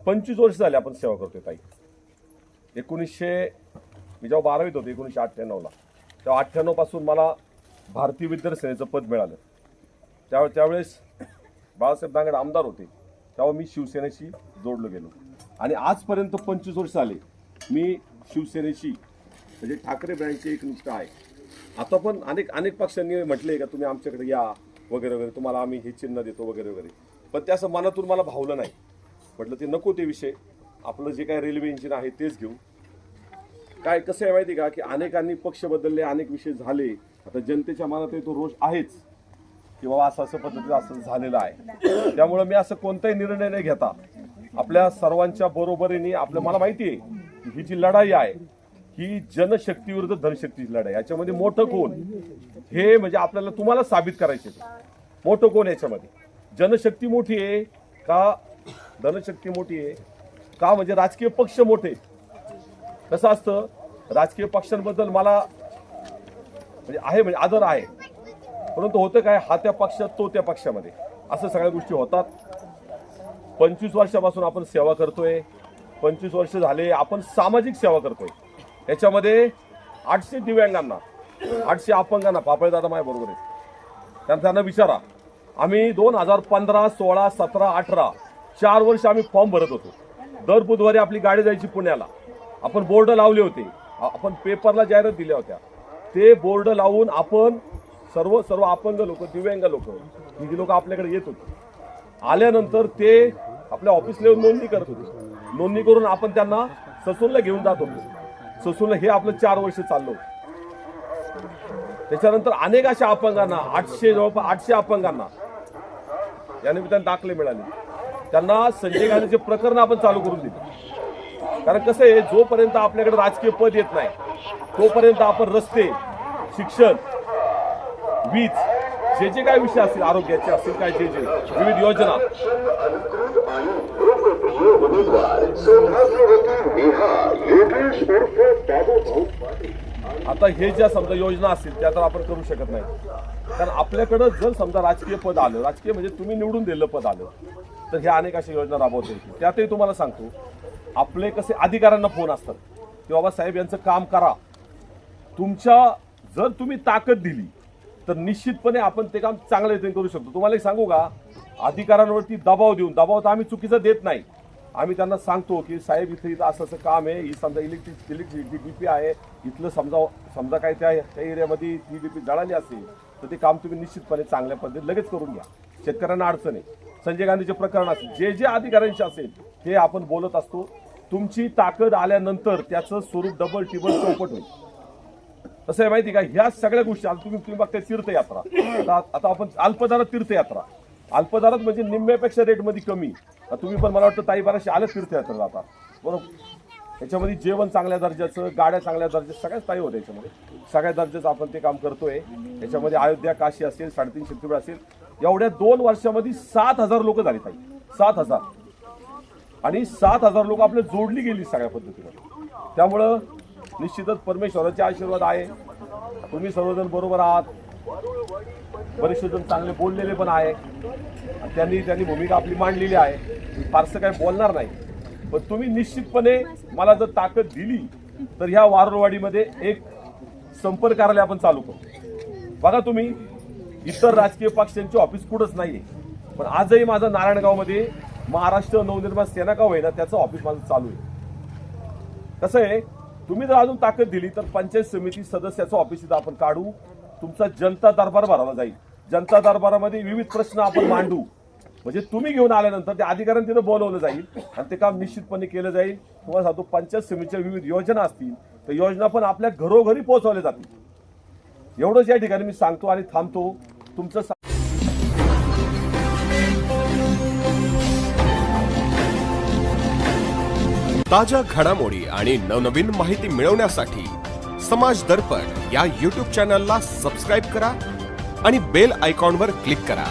25 वर्ष झाले आपण सेवा करतोय ताई. मी जेव्हा 12वीत होतो 1998ला, तेव्हा 98 पासून मला भारतीय विद्यार्थी सेनेचं पद मिळालं. त्यावेळेस बाळासाहेब दांगड आमदार होते, तेव्हा मी शिवसेनेशी जोडलो गेलो आणि आजपर्यंत 25 वर्ष झाले मी शिवसेनेशी म्हणजे ठाकरे ब्रँडची एक निष्ठा आहे. आता पण अनेक पक्षांनी म्हटले का तुम्ही आमच्याकडे या वगैरे वगैरे, तुम्हाला आम्ही हे चिन्ह देतो वगैरे वगैरे, पण ते असं मनातून मला भावलं नाही. म्हटलं ते नको ते विषय, आपलं जे काय रेल्वे इंजिन आहे तेच घेऊ. काय कसं आहे माहिती का की अनेकांनी पक्ष बदलले, अनेक विषय झाले. आता जनतेच्या मनात तो रोष आहेच की बाबा असं पद्धतीचं असं झालेलं आहे. त्यामुळे मी असं कोणताही निर्णय न घेता आपल्या सर्वांच्या बरोबरीने मला माहिती आहे की ही जी लढाई आहे ही जनशक्ती विरुद्ध धनशक्तीची लढाई. याच्यामध्ये मोठं कोण हे म्हणजे आपल्याला तुम्हाला साबित करायचे. मोठं कोण याच्यामध्ये, जनशक्ती मोठी आहे का धनशक्ती मोठी आहे का म्हणजे राजकीय पक्ष मोठे. कसं असतं राजकीय पक्षांबद्दल मला म्हणजे आदर आहे, परंतु होतं काय, हा त्या पक्षात तो त्या पक्षामध्ये, असं सगळ्या गोष्टी होतात. 25 वर्षापासून आपण सेवा करतोय, 25 वर्ष झाले आपण सामाजिक सेवा करतोय. याच्यामध्ये 800 दिव्यांगांना, 800 अपंगांना, पापळे दादा माझ्या बरोबर आहे, त्यांना विचारा. आम्ही 2015, 16, 17, 18 4 वर्ष आम्ही फॉर्म भरत होतो. दर बुधवारी आपली गाडी जायची पुण्याला. आपण बोर्ड लावले होते, आपण पेपरला जाहिरात दिल्या होत्या. ते बोर्ड लावून आपण सर्व अपंग लोक, दिव्यांग लोक, ही लोक आपल्याकडे येत होते. आल्यानंतर ते आपल्या ऑफिसला येऊन नोंदणी करत होते. नोंदणी करून आपण त्यांना ससूनला घेऊन जात होतो. ससूनला हे आपलं 4 वर्ष चाललं. त्याच्यानंतर अनेक अशा अपंगांना, 800 अपंगांना या निमित्ताने दाखले मिळाले. त्यांना संजय गांधीचे प्रकरण आपण चालू करून दिले. कारण कसं आहे, जोपर्यंत आपल्याकडे राजकीय पद येत नाही तोपर्यंत आपण रस्ते, शिक्षण, वीज, जे काय विषय असतील, आरोग्याचे असतील, काय जे विविध योजना, आता हे ज्या समजा योजना असतील त्या तर आपण करू शकत नाही. कारण आपल्याकडं जर समजा राजकीय पद आलं, राजकीय म्हणजे तुम्ही निवडून दिलेलं पद आलं, तर ह्या अनेक अशा योजना राबवता येतील. त्यातही तुम्हाला सांगतो, आपले कसे अधिकाऱ्यांना फोन असतात की बाबा साहेब यांचं काम करा. जर तुम्ही ताकद दिली तर निश्चितपणे आपण ते काम चांगल्या रीतीने करू शकतो. तुम्हाला एक सांगू का, अधिकाऱ्यांवरती दबाव तर आम्ही चुकीचं देत नाही. आम्ही त्यांना सांगतो की साहेब इथं असं काम आहे, ही समजा इलेक्ट्रिक डीपी आहे, इथलं समजा काय त्या एरियामध्ये ही डीपी जळाली असेल तर ते काम तुम्ही निश्चितपणे चांगल्या पद्धतीने लगेच करून घ्या. शेतकऱ्यांना अडचण आहे, संजय गांधीचे प्रकरण असेल, जे अधिकाऱ्यांचे असेल ते आपण बोलत असतो. तुमची ताकद आल्यानंतर त्याचं स्वरूप डबल टिबल चौपट होईल. कसं आहे माहिती का, ह्या सगळ्या गोष्टी तुम्ही बघताय. तीर्थयात्रा, आता आपण अल्पदरात तीर्थयात्रा, अल्पदरात म्हणजे निम्म्यापेक्षा रेटमध्ये कमी. तुम्ही पण मला वाटतं ताई बऱ्याचशा आल्या तीर्थयात्रा जातात बरोबर. याच्यामध्ये जेवण चांगल्या दर्जाचं, गाड्या चांगल्या दर्जाचं, सगळ्याच ताई होतं. याच्यामध्ये सगळ्या दर्जाचं आपण ते काम करतोय. याच्यामध्ये अयोध्या, काशी असेल, 3.5 शक्तीपीठ असेल. एवढ्या 2 वर्षामध्ये 7,000 लोक झाली ताई, 7,000. आणि 7,000 लोक आपल्या जोडली गेली सगळ्या पद्धतीने. त्यामुळं निश्चितच परमेश्वराचे आशीर्वाद आहे. तुम्ही सर्वजण बरोबर आहात, बरेचसे जण चांगले बोललेले पण आहे, त्यांनी भूमिका आपली मांडलेली आहे. मी फारसं काही बोलणार नाही, पण तुम्ही निश्चितपणे मला जर ताकद दिली तर ह्या वारुळवाडीमध्ये एक संपर्क कार्यालय आपण चालू करू. बघा तुम्ही, इतर राजकीय पक्षांचे ऑफिस कुठंच नाहीये, पण आजही माझं नारायणगावमध्ये महाराष्ट्र नवनिर्माण सेना का होईना त्याचं ऑफिस माझं चालू आहे. कसं आहे, तुम्ही जर अजून ताकद दिली तर पंचायत समिती सदस्याचं ऑफिस इथं आपण काढू. तुमचा जनता दरबार भरवला जाईल. जनता दरबारामध्ये विविध प्रश्न आपण मांडू. म्हणजे तुम्ही घेऊन आल्यानंतर त्या अधिकाऱ्यांनी तिथं बोलवलं जाईल आणि ते काम निश्चितपणे केलं जाईल. तुम्हाला सांगतो, पंचायत समितीच्या विविध योजना असतील तर योजना पण आपल्या घरोघरी पोहोचवल्या जातील. एवढंच या ठिकाणी मी सांगतो आणि थांबतो. तुमचं ताज्या घडामोडी आणि नवनवीन माहिती मिळवण्यासाठी समाज दर्पण या YouTube चॅनलला सबस्क्राइब करा आणि बेल आयकॉनवर क्लिक करा.